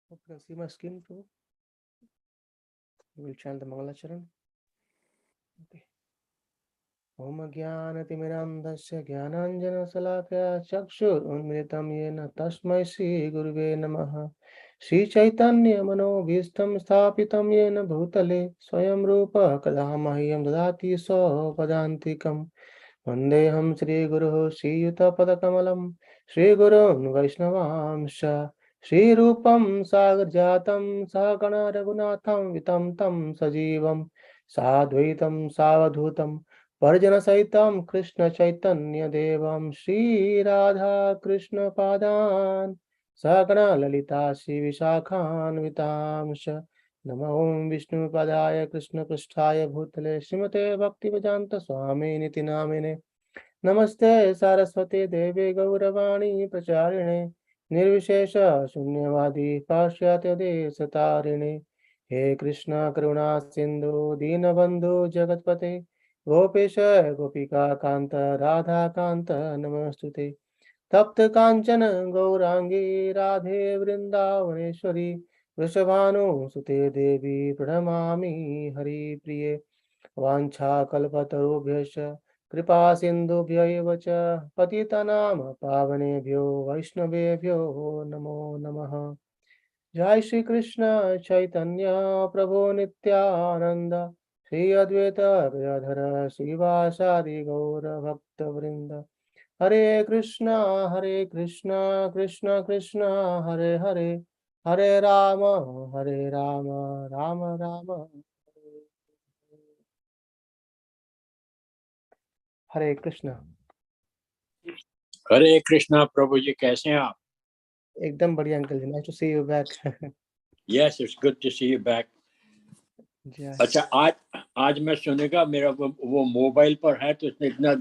Hope you can see my screen too. We will chant the Mangalacharan. Okay. Om Jnanatimirandhasya Jnananjana Chakshurunmilitam Yena Tasmai Shri Guruve Namaha. Shri Chaitanya Manobhishtam Sthapitam Yena Bhutale Swayam Rupa Kadamahyam Dadati Sopadantikam Vandeham Shri Guru Shri Yuta Padakamalam Shri Gurun Vaishnavamsha Shri Rupam Sagar Jatam Sakana Raghunatham Vitam Tam Sajivam Sadvaitam Savadhutam Parjana Saitam Krishna Chaitanya Devam Shri Radha Krishna Padan Sakana Lalita Shri Vishakhan Vitamsha Namo Vishnu Padaya Krishna Pristhaya Bhutale Srimate Bhakti Vedanta Swami Niti Namine Namaste Saraswati Devi Gauravani Pracharine Nirvishesha Shunyavadi Pashyatya Desatarine He Krishna Karuna Sindhu Dinabandhu Jagatpate Gopesha Gopika Kanta Radha Kanta Namastute Tapta Kanchana Gaurangi Radhe Vrindavaneshwari Vrishabhanu Sute Devi Pranamami Hari Priye Vancha Kalpatarubhyascha Kripa Sindhubhya eva cha Patitanam Pavanebhyo Vaishnavebhyo Namo Namaha Jai Shri Krishna Chaitanya Prabhu Nityananda Shri Advaita Gadadhara Srivasadi Gaura Bhakta Vrinda Hare Krishna Krishna Krishna Hare Hare Hare Rama Rama Rama Hare Krishna. हरे कृष्णा प्रभु जी, कैसे हैं आप? एकदम बढ़िया uncle ji, nice to see you back. Yes, it's good to see you back. अच्छा, आज मैं सुनेगा, मेरा वो मोबाइल पर है तो इसमें इतना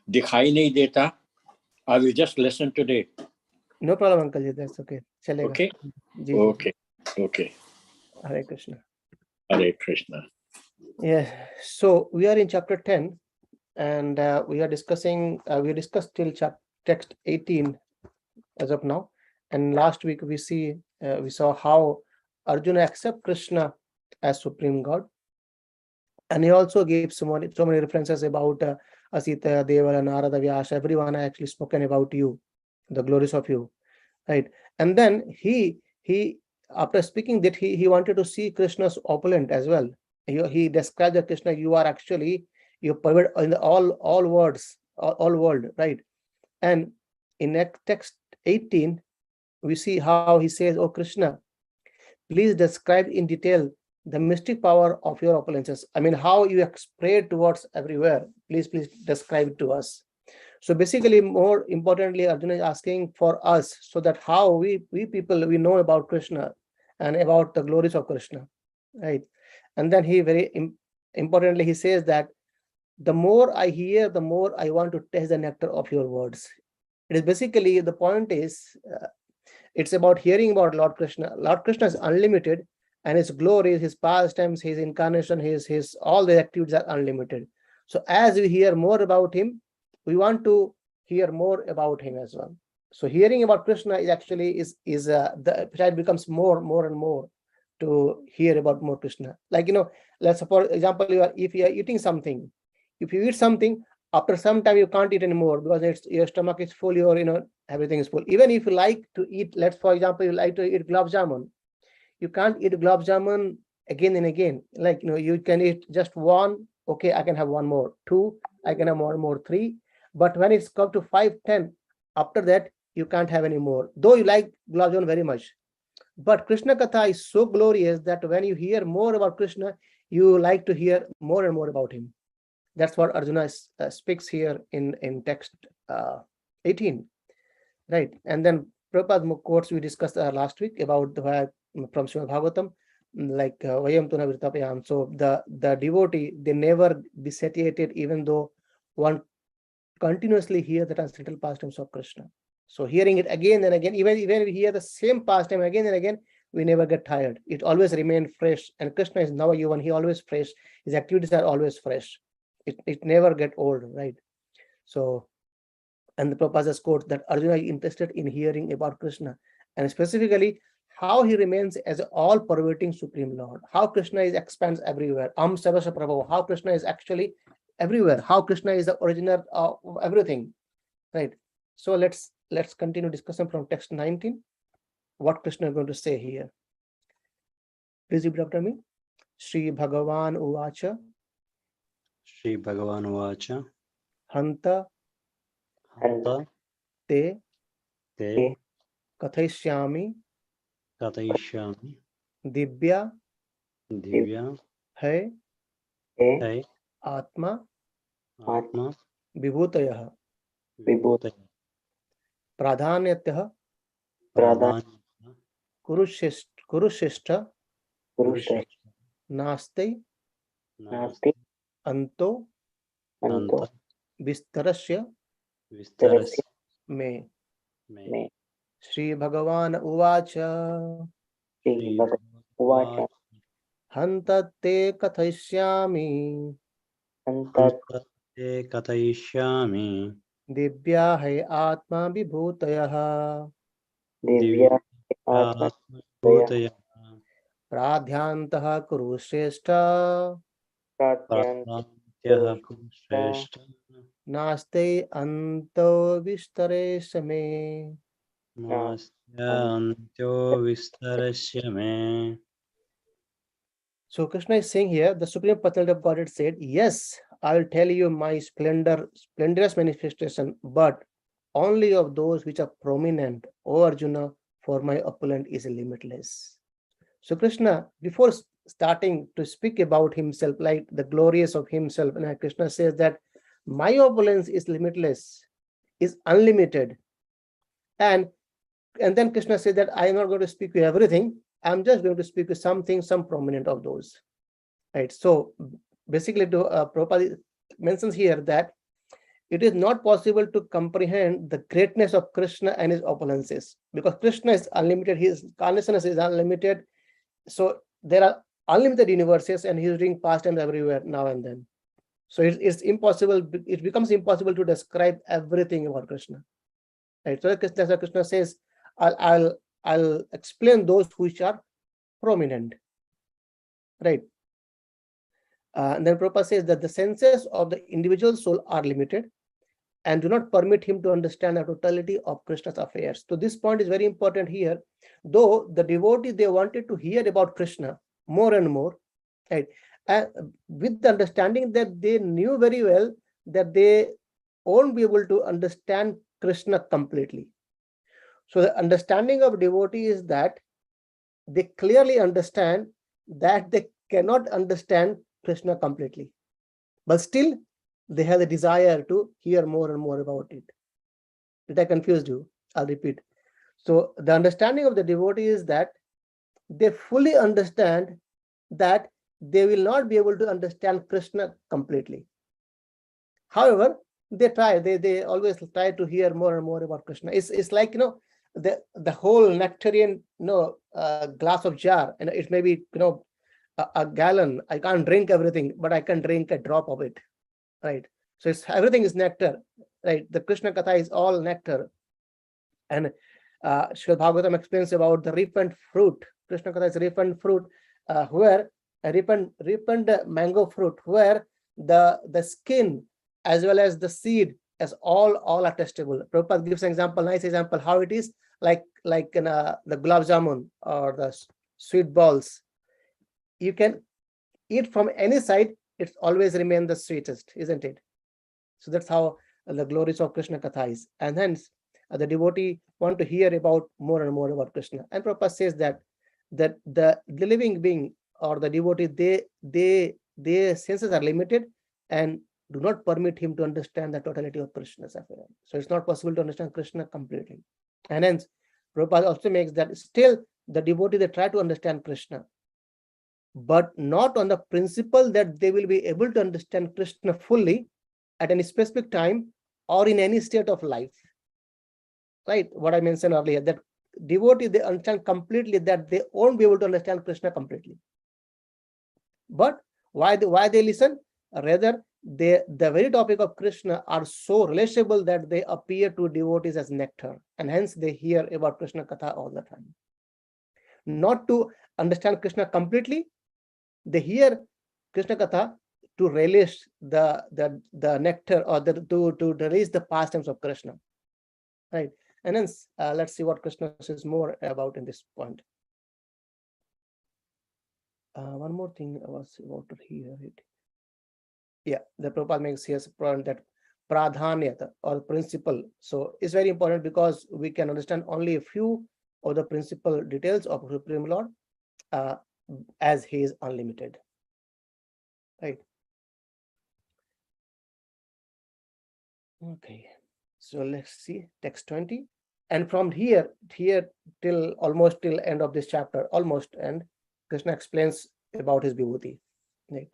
दिखाई नहीं देता. I will just listen today. No problem uncle ji, that's okay, चलेगा. Okay ji okay okay. Hare Krishna. Hare Krishna. Yeah, so we are in chapter 10 and we are discussing we discussed till text 18 as of now, and last week we saw how Arjuna accepts Krishna as supreme god, and he also gave so many references about Asita, Devala, Narada, Vyasa. Everyone actually spoken about you, the glories of you, right? And then he after speaking that, he wanted to see Krishna's opulent as well. He described that Krishna, you are actually, you pervade in the all words, all world, right? And in text 18 we see how he says, "Oh Krishna, please describe in detail the mystic power of your opulences. I mean, how you spread towards everywhere. Please describe it to us." So basically, more importantly, Arjuna is asking for us, so that how we people, we know about Krishna and about the glories of Krishna, right? And then he very importantly, he says that the more I hear, the more I want to taste the nectar of your words. It is basically, the point is, it's about hearing about Lord Krishna. Lord Krishna is unlimited, and his glories, his pastimes, his incarnation, his all the activities are unlimited. So as we hear more about him, we want to hear more about him as well. So hearing about Krishna is actually the child becomes more and more to hear about more Krishna. Like, let's suppose example, if you are eating something, if you eat something, after some time you can't eat anymore because your stomach is full, everything is full. Even if you like to eat, let's for example, you like to eat gulab jamun, you can't eat gulab jamun again and again. Like, you can eat just one, okay, I can have one more, two, I can have one more, three. But when it's come to 5, 10, after that you can't have any more, though you like gulab jamun very much. But Krishna Katha is so glorious that when you hear more about Krishna, you like to hear more and more about him. That's what Arjuna speaks here in text 18, right? And then Prabhupada quotes we discussed last week about from Srimad Bhagavatam, like Vayam Tuna Virtapayam. So the devotee, they never be satiated, even though one continuously hear the transcendental pastimes of Krishna. So hearing it again and again, even if we hear the same pastime again and again, we never get tired. It always remains fresh. And Krishna is Navayavan, he always fresh. His activities are always fresh. It never get old, right? So, and the Prabhupada quotes that Arjuna is interested in hearing about Krishna, and specifically how he remains as an all-pervading Supreme Lord, how Krishna is expands everywhere, Sarvasva Prabhu, how Krishna is actually everywhere, how Krishna is the originator of everything, right? So let's continue discussion from text 19, what Krishna is going to say here. Please repeat after me. Shri Bhagavan Uvacha. Shri Bhagavan Uvacha. Hanta te Kathaishyami Divya hai Atma Vibhutayah Pradhanyatah Kurusheshta Naste Anto Vistarasya Me. Shri Bhagavan Uvacha. Hanta te Kathaishyami Divya hai Atma Vibhutayah Pradhyantah Kurusheshta Naste Anto Vistarasya Me. So Krishna is saying here, the Supreme Personality of Godhead said, yes, I will tell you my splendorous manifestation, but only of those which are prominent, O Arjuna, for my opulence is limitless. So Krishna, before starting to speak about himself, like the glorious of himself, and Krishna says that my opulence is limitless, is unlimited. And then Krishna says that I am not going to speak to everything. I'm just going to speak to something, some prominent of those. Right. So basically, Prabhupada mentions here that it is not possible to comprehend the greatness of Krishna and his opulences, because Krishna is unlimited, his consciousness is unlimited. So there are unlimited universes, and he is doing pastimes everywhere now and then. So it's impossible. It becomes impossible to describe everything about Krishna. Right. So Krishna says, I'll explain those which are prominent. Right. And then Prabhupada says that the senses of the individual soul are limited and do not permit him to understand the totality of Krishna's affairs. So this point is very important here. Though the devotee, they wanted to hear about Krishna more and more, right? And with the understanding that they knew very well that they won't be able to understand Krishna completely. So the understanding of devotee is that they clearly understand that they cannot understand Krishna completely, but still they have the desire to hear more and more about it. Did I confuse you? I'll repeat. So the understanding of the devotee is that they fully understand that they will not be able to understand Krishna completely. However, they try, they always try to hear more and more about Krishna. It's like, the whole nectarian, glass of jar, and it may be, a gallon. I can't drink everything, but I can drink a drop of it, right? So everything is nectar, right? The Krishna Katha is all nectar. And Srimad Bhagavatam explains about the ripened fruit. Krishna Katha is ripened fruit, where a ripened mango fruit, where the skin as well as the seed as all are testable. Prabhupada gives an example, nice example, how it is like in the gulab jamun or the sweet balls. You can eat from any side, it's always remain the sweetest, isn't it? So that's how the glories of Krishna Katha is. And hence, the devotee want to hear about more and more about Krishna. And Prabhupada says that the living being or the devotee, their senses are limited and do not permit him to understand the totality of Krishna's affair. So it's not possible to understand Krishna completely. And hence, Prabhupada also makes that still the devotee, they try to understand Krishna, but not on the principle that they will be able to understand Krishna fully at any specific time or in any state of life. Right? What I mentioned earlier, that devotee, they understand completely that they won't be able to understand Krishna completely. But why they listen? Rather, the very topic of Krishna are so relatable that they appear to devotees as nectar, and hence they hear about Krishna Katha all the time. not to understand Krishna completely. They hear Krishna Katha to relish the nectar, or to relish the pastimes of Krishna, right? And hence, let's see what Krishna says more about in this point. One more thing I was about to hear it. Yeah, the Prabhupada makes here a point that pradhanyata, or principle. So it's very important, because we can understand only a few of the principal details of Supreme Lord, as he is unlimited, right? Okay, so let's see text 20, and from here till almost till end of this chapter, almost end, Krishna explains about his vibhuti, right?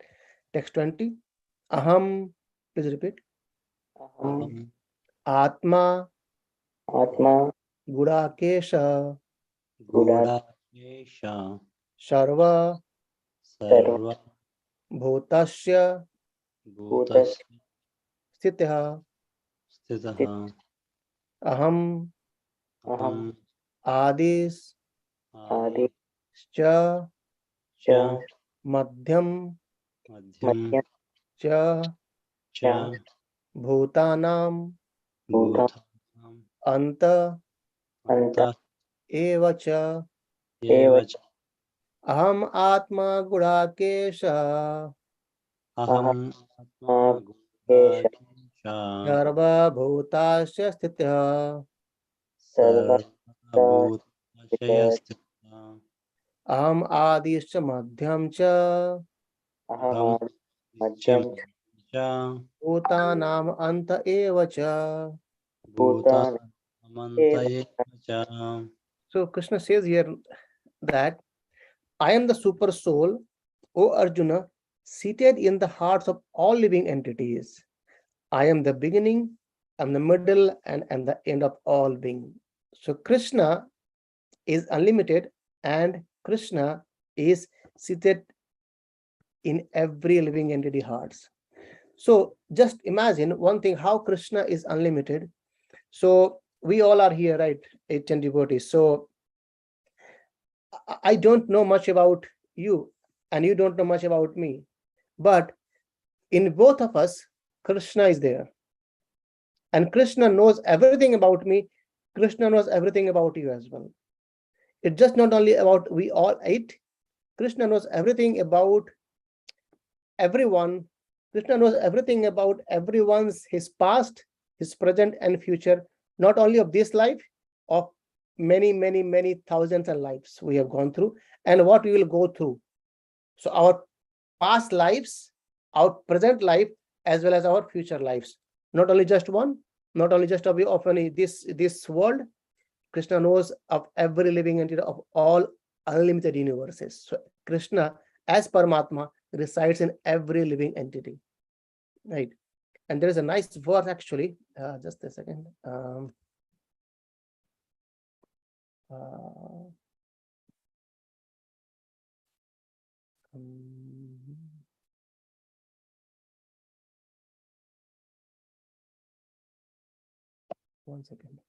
Text 20, aham, please repeat. Aham Atma Atma Gudakesha Gudakesha Sarva Sarva Bhutasya Bhutasya Sthitah Sthitaha Aham Aham Adis Adi Cha Cha Madhyam Madhyam Cha Cha Bhutanam Bhutanam Anta Anta Eva Cha Eva Cha Aham Atma Gudakesha Aham Atma Gudakesha Sarva Bhutasya Sthitah Sarva Bhutasya Sthitaha Aham Adischa Madhyam Cha Aham Madhyam Cha Bhutanam Anta Eva Cha. Bhutanam Anta Eva Cha. So Krishna says here that I am the super soul, O Arjuna, seated in the hearts of all living entities. I am the beginning, I'm the middle, and the end of all being. So Krishna is unlimited, and Krishna is seated in every living entity hearts. So just imagine one thing, how Krishna is unlimited. So we all are here, right? 810 devotees. So I don't know much about you, and you don't know much about me. But in both of us, Krishna is there. And Krishna knows everything about me. Krishna knows everything about you as well. It's just not only about we all eight. Krishna knows everything about everyone. Krishna knows everything about everyone's, his past, his present, and future, not only of this life, of many, many, many thousands of lives we have gone through, and what we will go through. So our past lives, our present life, as well as our future lives. Not only just one, not only just of any this world. Krishna knows of every living entity of all unlimited universes. So Krishna, as Paramatma, resides in every living entity, right? And there is a nice verse actually. Just a second. One second.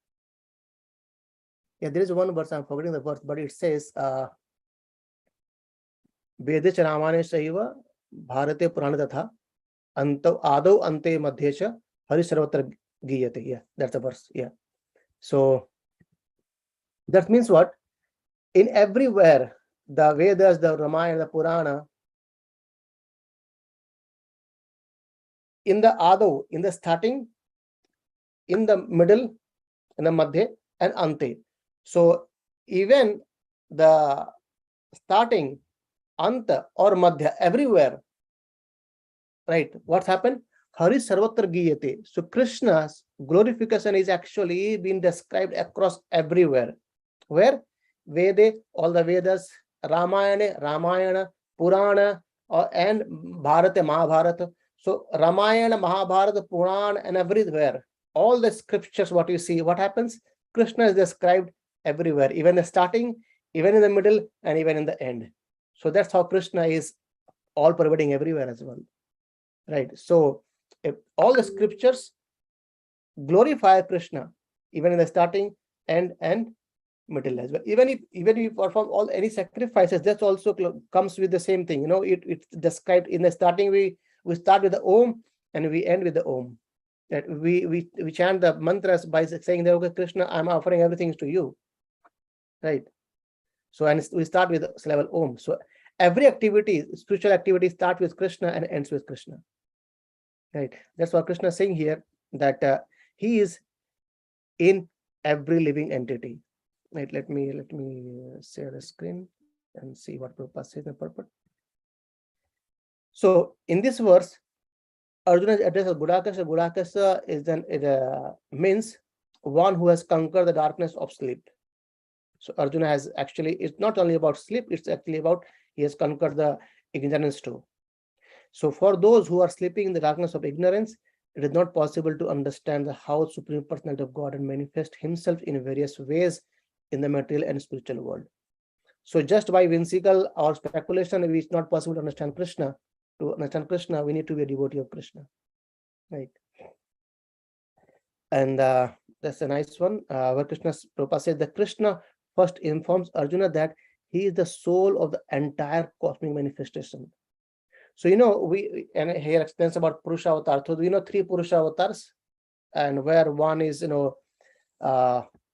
Yeah, there is one verse, I'm forgetting the verse, but it says, Vede Charamane Saiva Bharate Purana Tatha Anto Ado Ante Madhesha Hari Sarvatra Giyate. Yeah, that's the verse. Yeah. So that means what? In everywhere, the Vedas, the Ramayana, the Purana, in the Ado, in the starting, in the middle, in the Madhya, and Ante. So even the starting, Anta, or Madhya, everywhere, right? What's happened? Hari Sarvatra Giyate. So Krishna's glorification is actually being described across everywhere. Where? Vede, all the Vedas, Ramayana, Purana, and Bharata, Mahabharata. So Ramayana, Mahabharata, Purana, and everywhere. All the scriptures, what you see, what happens? Krishna is described everywhere, even the starting, even in the middle, and even in the end. So that's how Krishna is all pervading everywhere as well. Right. So if all the scriptures glorify Krishna, even in the starting, end, and material as well. Even if you perform any sacrifices, that's also comes with the same thing. You know, it's described in the starting. We start with the Om and we end with the Om. That we chant the mantras by saying that, okay, Krishna, I'm offering everything to you, right? So, and we start with this level Om. So every activity, spiritual activity, starts with Krishna and ends with Krishna, right? That's what Krishna is saying here, that he is in every living entity, right? Let me share the screen and see what Prabhupada says in the purport. So in this verse, Arjuna addresses Gudakasha. Gudakasha is then means one who has conquered the darkness of sleep. So Arjuna has actually, it's not only about sleep, it's actually about he has conquered the ignorance too. So for those who are sleeping in the darkness of ignorance, it is not possible to understand how Supreme Personality of God and manifest himself in various ways in the material and spiritual world. So just by whimsical or speculation, it is not possible to understand Krishna. To understand Krishna, we need to be a devotee of Krishna, right? And that's a nice one. Where Prabhupada says that Krishna first informs Arjuna that he is the soul of the entire cosmic manifestation. So, you know, and here explains about Purusha Avatar. So we know 3 Purusha Avatars, and where one is, you know,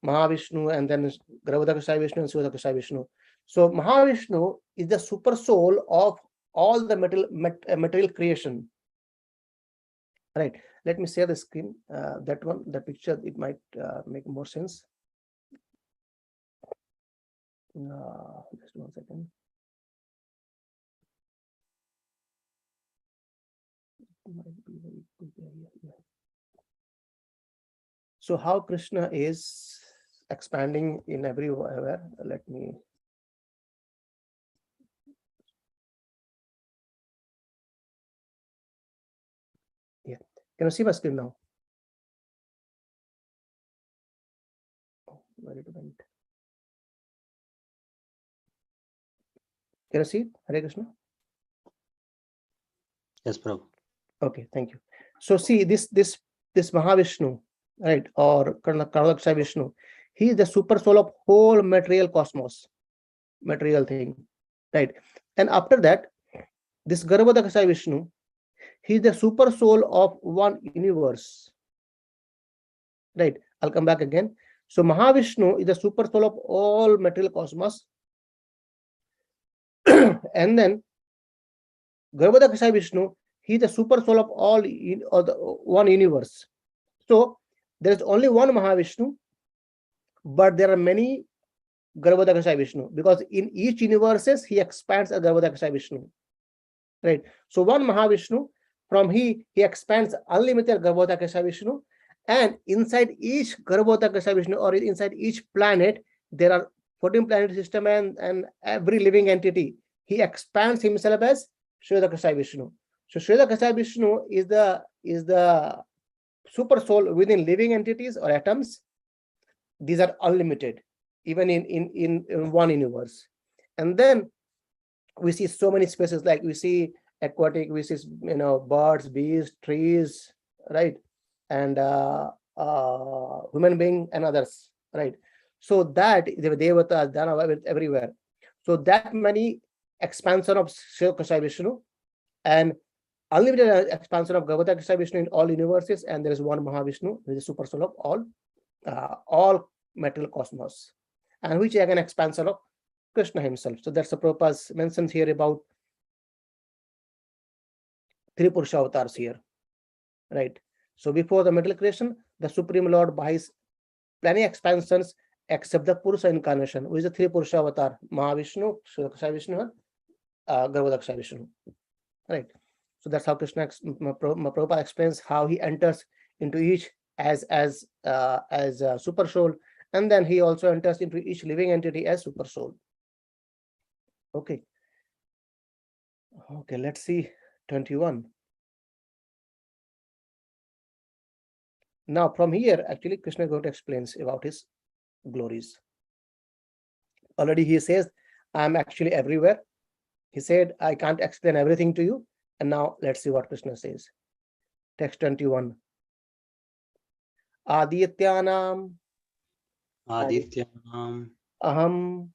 Mahavishnu, and then Garbhodakashayi Vishnu and Sudakashayi Vishnu. So Mahavishnu is the super soul of all the material creation. Right. Let me share the screen. That one, the picture, it might make more sense. Just 1 second. Might be very good here. So how Krishna is expanding in everywhere. Let me. Yeah. Can you see my screen now? Oh, where it went? Can you see it? Hare Krishna? Yes, Prabhu. Okay, thank you. So see this Mahavishnu, right, or Karnakaksha Vishnu, he is the super soul of whole material cosmos, material thing, right? And after that, this Garbhodakasha Vishnu, he is the super soul of one universe, right? I'll come back again. So Mahavishnu is the super soul of all material cosmos, and then Garbhodakasha Vishnu, he is the super soul of all one universe. So there is only one Mahavishnu, but there are many Garbhodakasha Vishnu, because in each universes he expands a Garbhodakasha Vishnu, right? So one Mahavishnu, from he expands unlimited Garbhodakasha Vishnu, and inside each Garbhodakasha Vishnu, or inside each planet, there are 14 planet system, and every living entity, he expands himself as Sridakasha Vishnu. So Sridakasha Vishnu is the super soul within living entities or atoms. These are unlimited, even in one universe. And then we see so many species, like we see aquatic, we see, you know, birds, bees, trees, right? And human being and others, right? So that the devatas, Dhanava, everywhere. So that many expansion of Sridakasha Vishnu, and unlimited expansion of Garbhodakasha Vishnu in all universes, and there is one Mahavishnu, which is super soul of all material cosmos, and which is again expansion of Krishna himself. So that's the Prabhupada mentions here about 3 Purusha avatars here, right? So before the material creation, the Supreme Lord, by his plenty expansions, except the Purusha incarnation, which is the 3 Purusha avatar, Mahavishnu, Sridakasha Vishnu, and Garbhodakasha Vishnu, right? So that's how Krishna, Prabhupada explains how he enters into each as a super soul, and then he also enters into each living entity as super soul. Okay, let's see 21. Now from here, actually, Krishna is going to explain about his glories. Already he says, I'm actually everywhere. He said, I can't explain everything to you. And now let's see what Krishna says. Text 21. Adityanam Adityanam Aham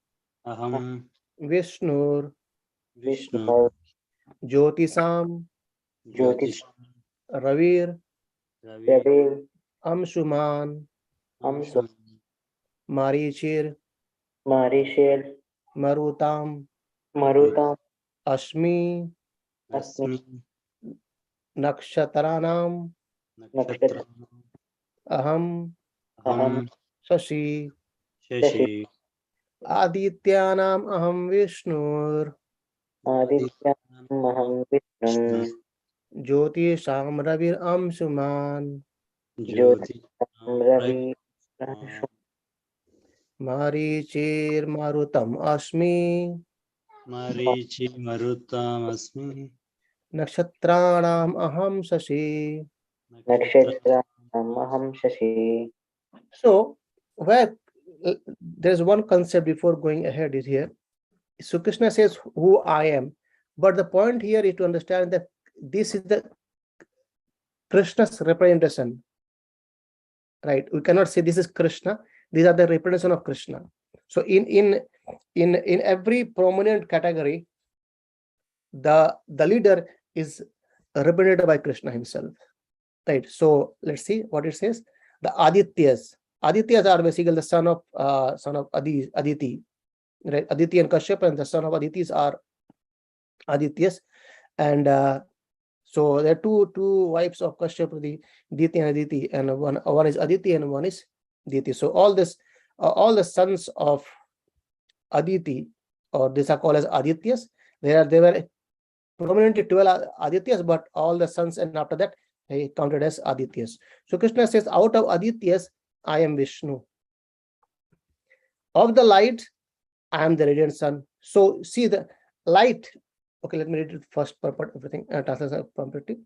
Aham Vishnur Vishnu Jyotisam Jyotish Ravir Ravi Ravi Amshuman Amsu Marichir Marishel Marutam Marutam Ashmi Asmi Nakshatranam Nakshatra Aham Aham Shashi Shashi Adityanam Aham Vishnur Aditya Maham Krishna Vishnum Jyotisham Ravir Amshuman Jyoti Ravi Marichir Marutam Ashmi Marichi Marutam Asmi Nakshatranam Aham Shashi. Nakshatra Nakshatra Maham Shashi. So, where there's one concept before going ahead is here. So Krishna says, "Who I am," but the point here is to understand that this is the Krishna's representation, right? We cannot say this is Krishna. These are the representation of Krishna. So in every prominent category, the leader is represented by Krishna himself, right? So let's see what it says. The Adityas. Adityas are basically the son of Aditi, right? Aditi and Kashyap, and the son of Aditis are Adityas. And so there are two wives of Kashyap, the Diti and Aditi, and one is Aditi and one is Diti. So all the sons of Aditi, or these are called as Adityas. They were prominently 12 Adityas, but all the sons and after that they counted as Adityas. So Krishna says, out of Adityas, I am Vishnu. Of the light, I am the radiant sun. So see the light. Okay, let me read it first, purport, everything, translation property.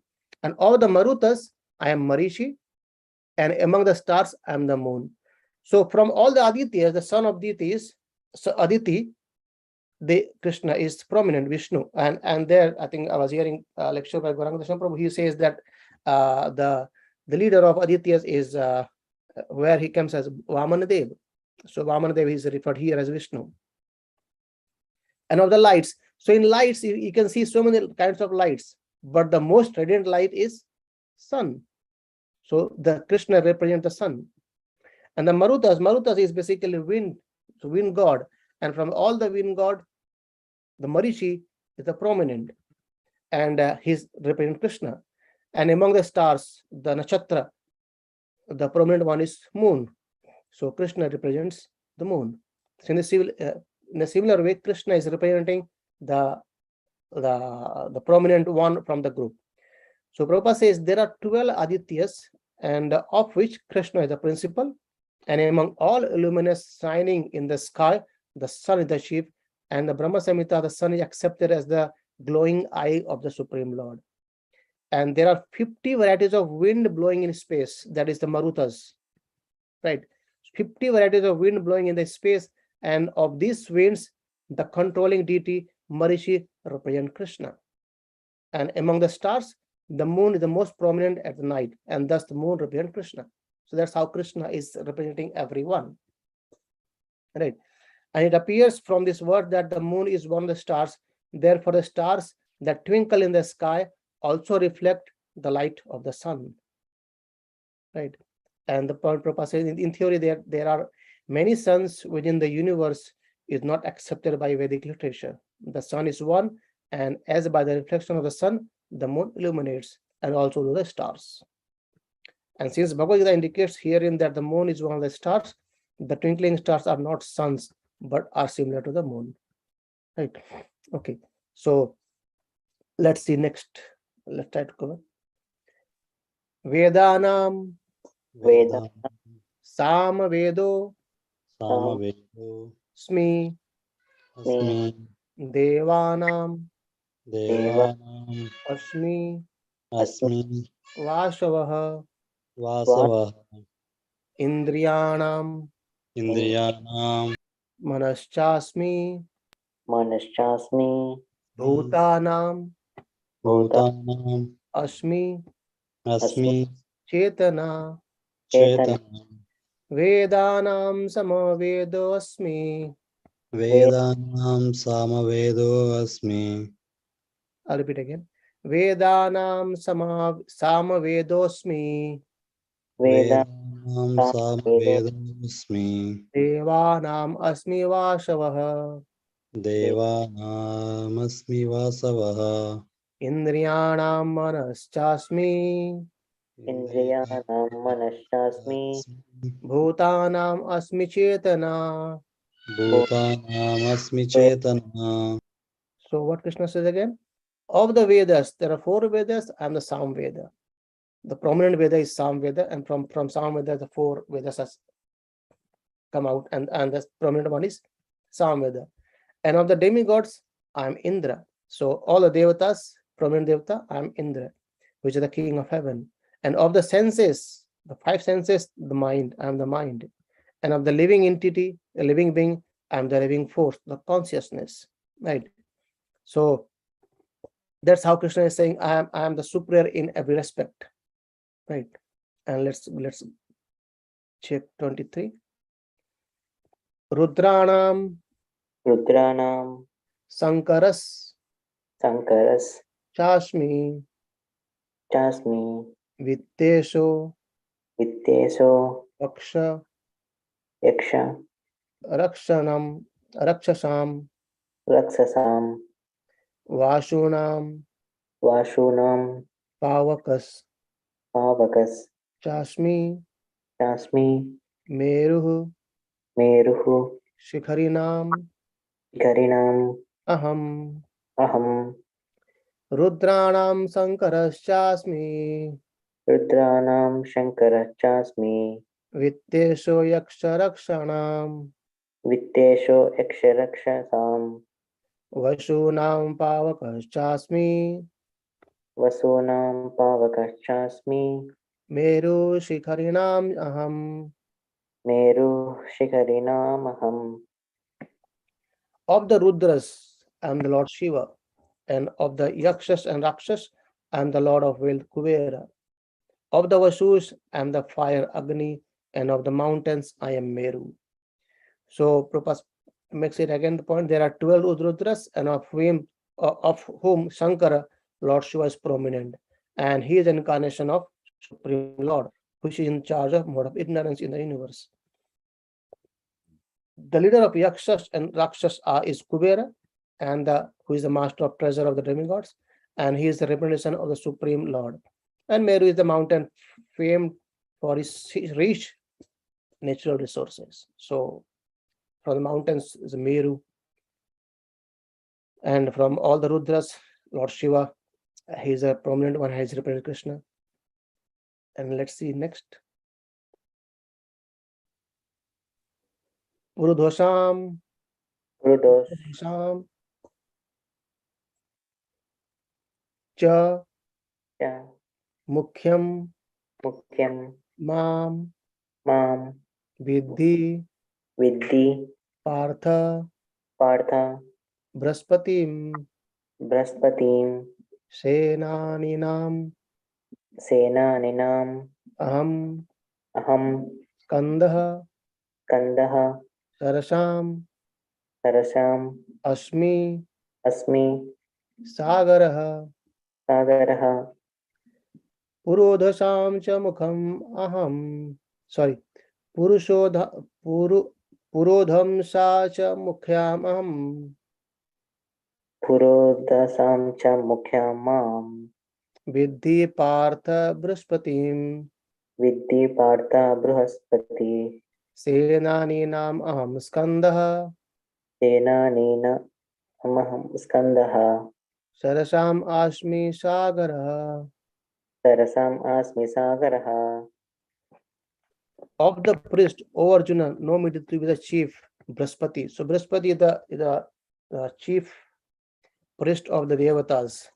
And of the Marutas, I am Marishi, and among the stars, I am the moon. So from all the Adityas, the son of Aditi is, so Aditi, the Krishna is prominent, Vishnu. And there, I think I was hearing a lecture by Gauranga Prabhu. He says that the leader of Adityas is where he comes as Vamanadev. So Vamanadev is referred here as Vishnu. And of the lights, so in lights you can see so many kinds of lights, but the most radiant light is sun. So the Krishna represents the sun. And the Marutas is basically wind, so wind god. And from all the wind god, the Marishi is the prominent, and he's representing Krishna. And among the stars, the nakshatra, the prominent one is moon. So Krishna represents the moon. So in a similar way, Krishna is representing the prominent one from the group. So Prabhupada says there are 12 Adityas, and of which Krishna is the principal. And among all luminous shining in the sky, the sun is the chief, and the Brahma Samhita, the sun is accepted as the glowing eye of the Supreme Lord. And there are 50 varieties of wind blowing in space, that is the Marutas, right? 50 varieties of wind blowing in the space, and of these winds, the controlling deity Marishi represents Krishna. And among the stars, the moon is the most prominent at the night, and thus the moon represents Krishna. So that's how Krishna is representing everyone, right? And it appears from this word that the moon is one of the stars. Therefore, the stars that twinkle in the sky also reflect the light of the sun, right? And the point Prabhupada says, in theory, there are many suns within the universe is not accepted by Vedic literature. The sun is one, and as by the reflection of the sun, the moon illuminates, and also the stars. And since Bhagavad Gita indicates herein that the moon is one of the stars, the twinkling stars are not suns, but are similar to the moon, right? Okay, so let's see next. Let's try to cover Vedanam Veda Sama Vedo Samavedo Smi Asmi Devanam Devanam Asmi Asmi Vasavaha Vasava Indriyanam Indriyanam Manaschasmi Manashasmi Bhutanam Bhutanam Asmi Asmi Chetana. Chetanam Vedanam Samavedosmi. Vedanam Samavedosmi. I'll repeat again. Vedanam Samavedosmi. Veda Vedanam Vedo Samavedosmi. Devanam Asmi Vasavah. Devanamasmi Vasavaha. Indriyanam Manaschasmi. Indriyanam Manashasmi Bhutanam Asmi Chetana. Bhutanamasmi Chetana. So what Krishna says again? Of the Vedas, there are 4 Vedas and the Sam Veda. The prominent Veda is Sam Veda, and from Sam Veda, the 4 Vedas has come out, and the prominent one is Sam Veda. And of the demigods, I am Indra. So all the devatas, prominent devata, I am Indra, which is the king of heaven. And of the senses, the 5 senses, the mind, I am the mind. And of the living entity, the living being, I am the living force, the consciousness. Right. So that's how Krishna is saying, I am the superior in every respect. Right. And let's check 23. Rudranam Rudranam Sankaras Sankaras Chashmi Chasmi Vittesho Vitteso Raksha Yaksha Rakshanam Rakshasam Raksasam Vashunam Vashunam Pavakas Pavakas Chashmi Chasmi Meruhu Meruhu Shikharinam Garinam Aham Aham Rudranam Sankaras Chasmi Rudranam Shankara Chasmi Vittesho Yaksha Rakshanam Vittesho Yaksharaksasam Vashunam Pavakas Chasmi Vasunam Pavakas Chasmi Meru Shikharinam Aham. Meru Shikarinam Aham. Of the Rudras, I am the Lord Shiva, and of the Yakshas and Rakshas, I am the Lord of wealth Kuvera. Of the Vasus, I am the fire Agni, and of the mountains, I am Meru. So Prabhupada makes it again the point, there are 12 Rudras, and of whom Shankara, Lord Shiva, is prominent. And he is an incarnation of Supreme Lord, which is in charge of mode of ignorance in the universe. The leader of Yakshas and Rakshas is Kubera, and who is the master of treasure of the demigods, and he is the representation of the Supreme Lord. And Meru is the mountain famed for its rich natural resources. So from the mountains is Meru, and from all the Rudras, Lord Shiva, he is a prominent one, he is represented Krishna. And let's see next. Purudosham Purudos Sham Cha Cha Mukhyam Mukyam Mam Mam Vidhi Vidhi Partha Partha Brahspatim Brahspatim Senaninam Senaninam Aham Aham Kandaha Kandaha Sarasham Sarasam Asmi Asmi Sagaraha Sagaraha Purodhasham cha Mukham Aham. Sorry. Purodham sa cha Mukhyam Aham. Purodasam Cha Mukyam Mam Vidhi Partha Brahspatim Vidhi Partha Bruhaspati Senaninam Aham Skandaha Senanina Amaham Skandaha Sarasham Asmi Sagaraha. Sarasam Asmi Sagaraha. Of the priest, O Arjuna, know me to be the chief Brahaspati. So Brahaspati is the chief priest of the Devatas.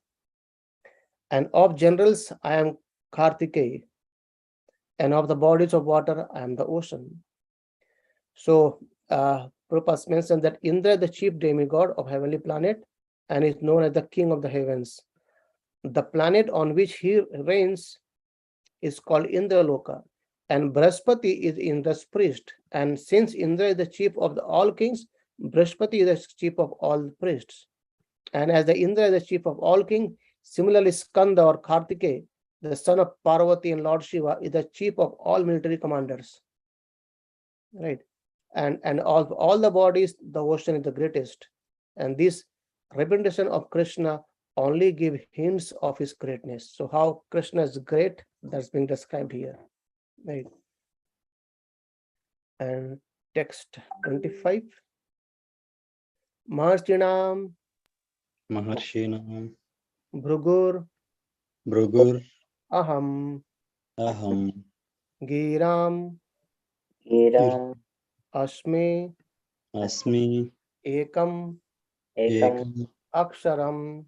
And of generals, I am Kartikeya. And of the bodies of water, I am the ocean. So Prabhupada mentioned that Indra is the chief demigod of heavenly planet and is known as the king of the heavens. The planet on which he reigns is called Indraloka, and Brihaspati is Indra's priest. And since Indra is the chief of all kings, Brihaspati is the chief of all priests. And as the Indra is the chief of all kings, similarly Skanda or Kartikeya, the son of Parvati and Lord Shiva, is the chief of all military commanders. Right? And all the bodies, the ocean is the greatest. And this representation of Krishna only give hints of his greatness. So how Krishna is great, that's being described here. Right? And text 25. Maharshinam Maharshinam Bhrugur Bhrugur Aham Aham Giram Giram Asmi Asmi Ekam Ekam Ekam Aksharam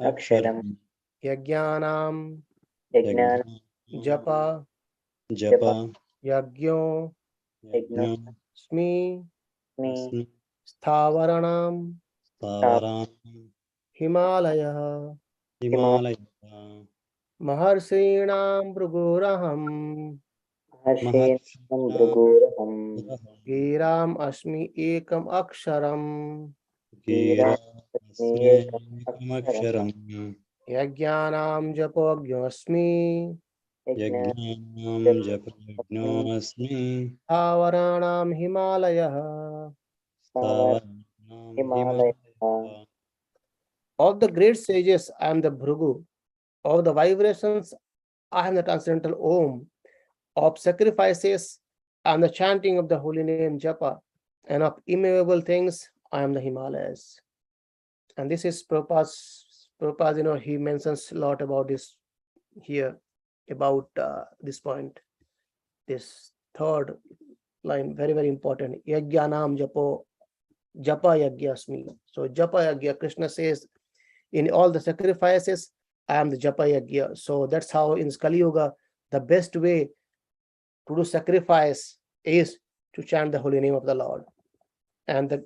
Aksharam Yajnanam Yajnana Japa Japa Yagyo Yajna Smi Asmi Sthavaranam Stavaram Himalaya Himalaya Maharshinam Bhruguraham Maharshinam Bhruguraham Giram Asmi Ekam Aksharam Gira Asmi Asmi Ekamaksharam Yajnanam Japo Asmi Yajnana Yajnanam Japa Yajno Asmi Stavaranam Himalaya. Stavaram Himalaya. Himalaya Of the great sages, I am the Bhrugu. Of the vibrations, I am the transcendental Om. Of sacrifices, I am the chanting of the holy name Japa. And of immovable things, I am the Himalayas. And this is Prabhupada, he mentions a lot about this here, about this point. This third line, very, very important. Yajnanam Japo, Japa Yagyasmi. So Japa Yagya, Krishna says, in all the sacrifices, I am the Japa Yagya. So that's how in Kali Yuga, the best way to do sacrifice is to chant the holy name of the Lord. And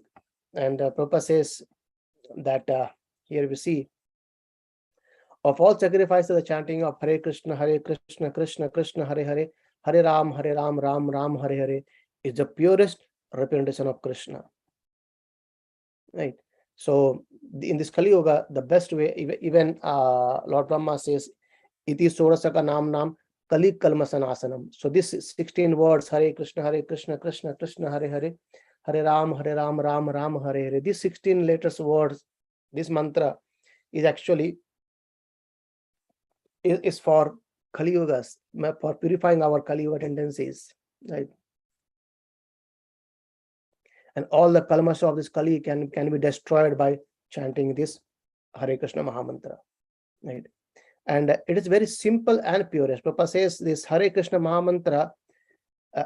Prabhupada says that here we see, of all sacrifices, the chanting of Hare Krishna, Krishna Krishna, Hare Hare, Hare Ram, Ram Ram, Hare Hare is the purest representation of Krishna. Right. So in this Kali Yuga, the best way, even Lord Brahma says, Iti Sorasaka Nam Kali Kalmasanasanam. So this 16 words, Hare Krishna, Krishna Krishna, Hare Hare, Hare Ram, Ram Ram, Hare Hare. These 16 letters words, this mantra is actually is for Kali Yugas, for purifying our Kali Yuga tendencies, right? And all the kalmasha of this Kali can be destroyed by chanting this Hare Krishna Mahamantra, right? And it is very simple and purest. Prabhupada says this Hare Krishna Mahamantra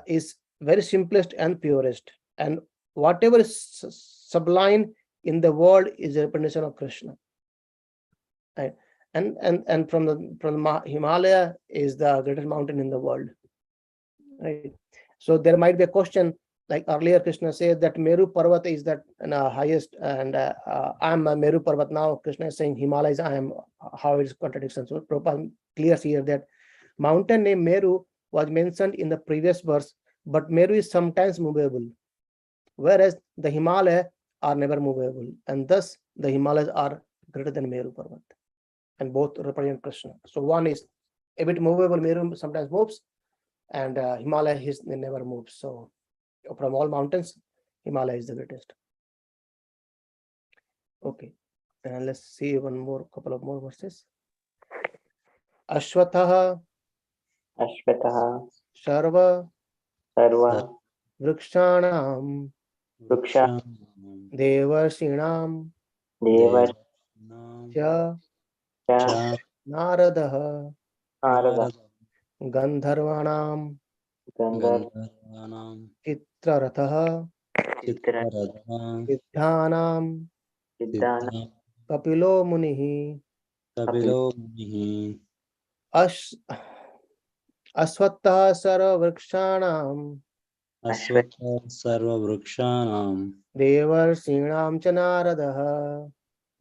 is very simplest and purest. And whatever is sublime in the world is a representation of Krishna. Right? And from the Himalaya is the greatest mountain in the world. Right. So there might be a question, like earlier Krishna said that Meru Parvat is that highest, and I am a Meru Parvat. Now Krishna is saying Himalayas, I am. How is contradiction? So Prabhupada clears here that mountain name Meru was mentioned in the previous verse, but Meru is sometimes movable, whereas the Himalaya are never movable, and thus the Himalayas are greater than Meru Parvat, and both represent Krishna. So one is a bit movable, Meru sometimes moves, and Himalaya never moves. So from all mountains, Himalaya is the greatest. Okay, and let's see couple of more verses. Ashwatha Ashwataha Sarva Sarva Vrikshanam Vriksha Devarshinam Deva Cha Cha Naradaha Narada Gandharvanam Gandhar Chitraratha Chitra Siddhanam Siddhana Kapilo Munihi Kapilo Munihi Aswatha Sarva Vrikshanam Aswatha Sarva Vrikshanam Devarshinam Cha Naradaha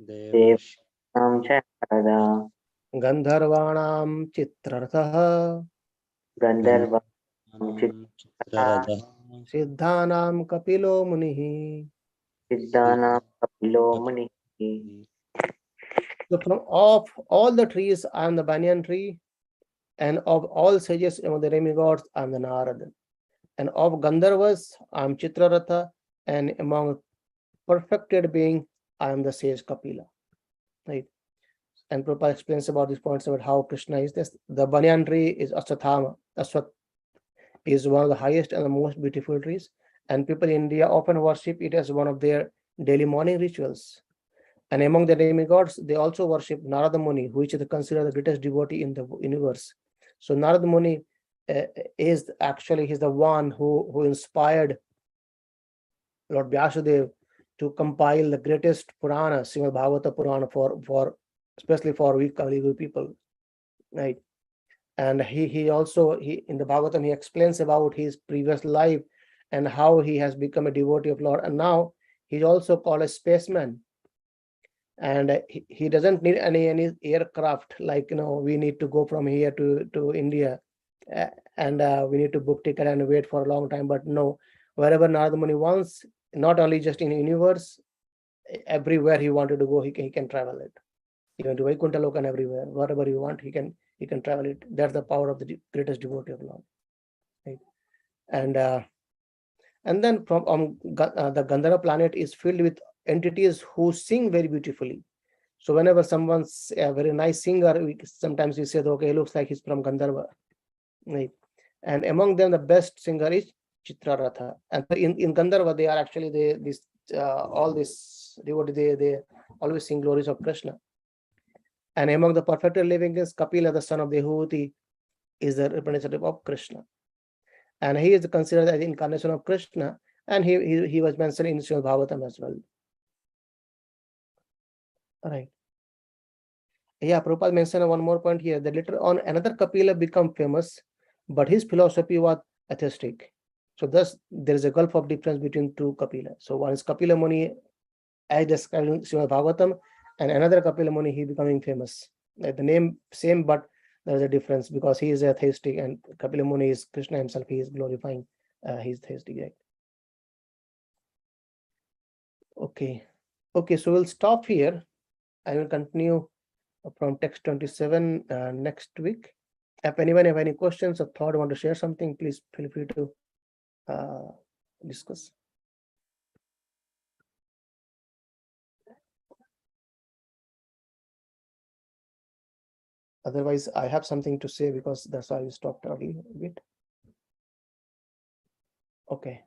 Devarshi Devam Cha Narada Gandharvanam Chitraratha Gandharva चित्ररथः Siddhanam Kapilo Munihi. Siddhanam Kapilo Munihi. So from of all the trees, I am the banyan tree, and of all sages among the demigods, I am the Narada. And of Gandharvas, I am Chitraratha, and among perfected being, I am the sage Kapila. Right. And Prabhupada explains about these points about how Krishna is this. The banyan tree is Aswathama. Aswath is one of the highest and the most beautiful trees. And people in India often worship it as one of their daily morning rituals. And among the demigods, they also worship Narada Muni, which is considered the greatest devotee in the universe. So Narada Muni is actually he's the one who inspired Lord Vyasadeva to compile the greatest Purana, Srimad Bhagavata Purana for especially for weak Kali people, right? And he also in the Bhagavatam he explains about his previous life and how he has become a devotee of Lord, and now he's also called a spaceman. And he doesn't need any aircraft like we need to go from here to India, and we need to book ticket and wait for a long time. But no, wherever Narada Muni wants, not only just in the universe, everywhere he wanted to go, he can travel it. Even to Vaikuntha Loka and everywhere, whatever you want, he can travel it. That's the power of the greatest devotee of Lord. Right? And then from the Gandhara planet is filled with entities who sing very beautifully. So whenever someone's a very nice singer, sometimes we say, okay, looks like he's from Gandharva. Right? And among them, the best singer is Chitraratha. And in Gandharva, they are actually all this devotee, they always sing glories of Krishna. And among the perfected living is Kapila, the son of Dehuti, is the representative of Krishna. And he is considered as the incarnation of Krishna, and he was mentioned in Srimad Bhagavatam as well. All right. Yeah, Prabhupada mentioned one more point here, that later on another Kapila became famous, but his philosophy was atheistic. So thus there is a gulf of difference between two Kapila. So one is Kapila Muni as described in Srimad Bhagavatam, and another Kapila Muni, he becoming famous. The name same, but there is a difference because he is atheistic, and Kapila Muni is Krishna himself. He is glorifying his theistic. Right? Okay. So we'll stop here. I will continue from text 27 next week. If anyone have any questions or thought, want to share something, please feel free to discuss. Otherwise, I have something to say because that's why we stopped early a bit. Okay.